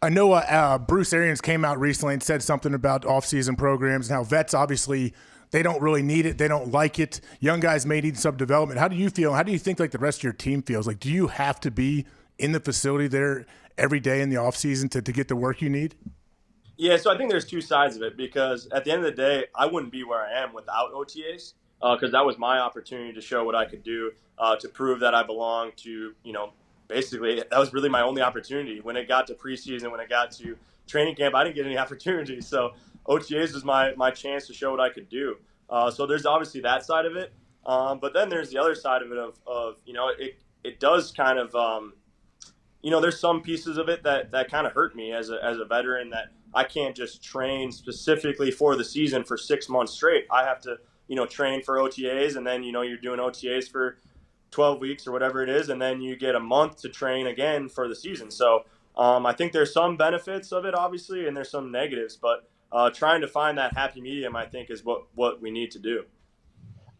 I know Bruce Arians came out recently and said something about off-season programs and how vets obviously they don't really need it, they don't like it. Young guys may need some development. How do you feel? How do you think like the rest of your team feels? Like, do you have to be in the facility there every day in the off-season to get the work you need? Yeah, so I think there's two sides of it because at the end of the day, I wouldn't be where I am without OTAs because that was my opportunity to show what I could do to prove that I belong to, basically that was really my only opportunity. When it got to preseason, when it got to training camp, I didn't get any opportunities. So OTAs was my chance to show what I could do. So there's obviously that side of it. But then there's the other side of it it does kind of, there's some pieces of it that kind of hurt me as a veteran that I can't just train specifically for the season for 6 months straight. I have to, train for OTAs, and then, you're doing OTAs for 12 weeks or whatever it is, and then you get a month to train again for the season. So I think there's some benefits of it, obviously, and there's some negatives, but trying to find that happy medium, I think, is what we need to do.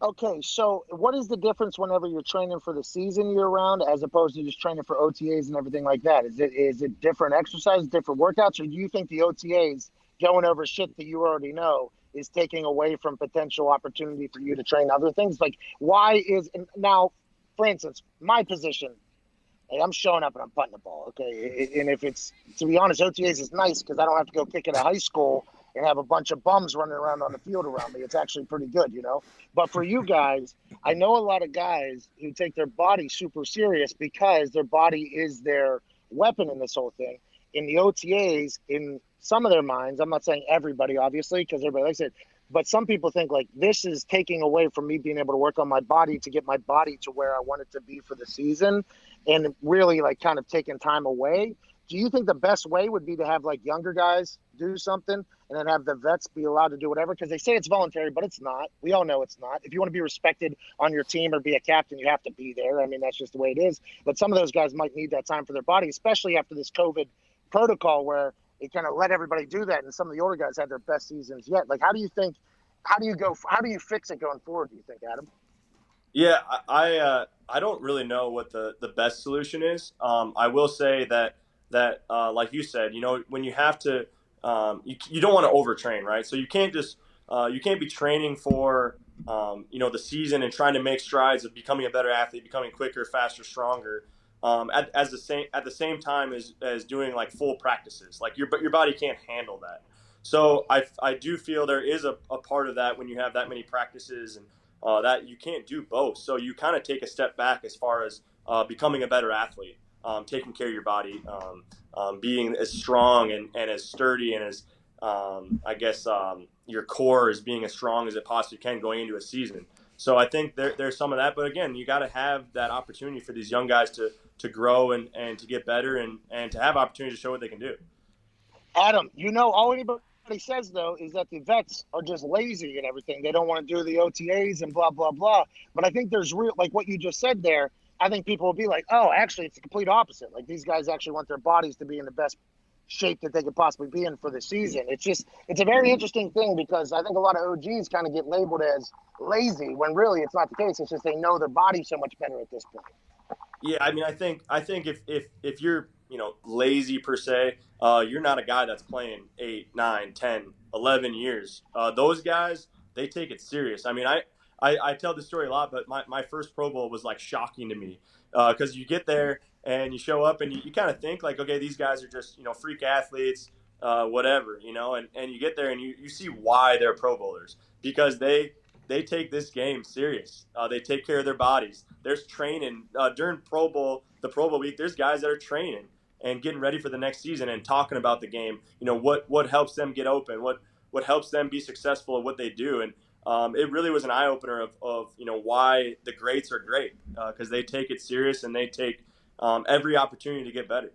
Okay, so what is the difference whenever you're training for the season year-round as opposed to just training for OTAs and everything like that? Is it different exercises, different workouts, or do you think the OTAs going over shit that you already know is taking away from potential opportunity for you to train other things? Like, why is – now, for instance, my position, hey, I'm showing up and I'm putting the ball, okay? And if it's – to be honest, OTAs is nice because I don't have to go kick it at high school – and have a bunch of bums running around on the field around me. It's actually pretty good, But for you guys, I know a lot of guys who take their body super serious because their body is their weapon in this whole thing. In the OTAs, in some of their minds, I'm not saying everybody, obviously, because everybody likes it, but some people think, like, this is taking away from me being able to work on my body to get my body to where I want it to be for the season and really, like, kind of taking time away. Do you think the best way would be to have, like, younger guys do something and then have the vets be allowed to do whatever? Because they say it's voluntary, but it's not. We all know it's not. If you want to be respected on your team or be a captain, you have to be there. I mean, that's just the way it is. But some of those guys might need that time for their body, especially after this COVID protocol where it kind of let everybody do that. And some of the older guys had their best seasons yet. Like, how do you fix it going forward, do you think, Adam? Yeah, I don't really know what the best solution is. I will say that like you said, when you have to, you don't want to overtrain, right? So you can't just you can't be training for the season and trying to make strides of becoming a better athlete, becoming quicker, faster, stronger. At the same time as doing like full practices, like your body can't handle that. So I do feel there is a part of that when you have that many practices and that you can't do both. So you kind of take a step back as far as becoming a better athlete. Taking care of your body, being as strong and as sturdy and as, your core is being as strong as it possibly can going into a season. So I think there's some of that. But again, you got to have that opportunity for these young guys to grow and to get better and to have opportunity to show what they can do. Adam, all anybody says, though, is that the vets are just lazy and everything. They don't want to do the OTAs and blah, blah, blah. But I think there's like what you just said there, I think people will be like, oh, actually, it's the complete opposite. Like, these guys actually want their bodies to be in the best shape that they could possibly be in for the season. It's a very interesting thing because I think a lot of OGs kind of get labeled as lazy when really it's not the case. It's just they know their body so much better at this point. Yeah, I mean, I think if you're, lazy per se, you're not a guy that's playing 8, 9, 10, 11 years. Those guys, they take it serious. I mean, I tell this story a lot, but my first Pro Bowl was like shocking to me because you get there and you show up and you kind of think like, okay, these guys are just, freak athletes, whatever, and you get there and you see why they're Pro Bowlers because they take this game serious. They take care of their bodies. There's training during the Pro Bowl week. There's guys that are training and getting ready for the next season and talking about the game. What helps them get open, what helps them be successful at what they do. And it really was an eye opener of why the greats are great because they take it serious and they take every opportunity to get better.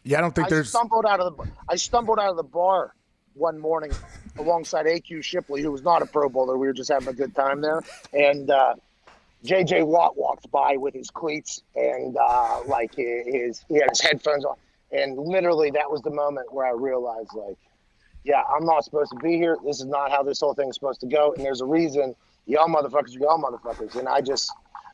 Yeah, I don't think there's. I stumbled out of the bar one morning alongside AQ Shipley, who was not a Pro Bowler. We were just having a good time there, and J.J. Watt walked by with his cleats and he had his headphones on, and literally that was the moment where I realized yeah, I'm not supposed to be here. This is not how this whole thing's supposed to go. And there's a reason y'all motherfuckers are y'all motherfuckers. And I just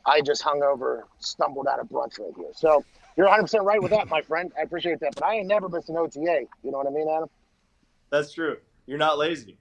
hungover stumbled out of brunch right here. So You're 100% right with that, my friend. I appreciate that. But I ain't never missed an OTA. You know what I mean, Adam? That's true. You're not lazy.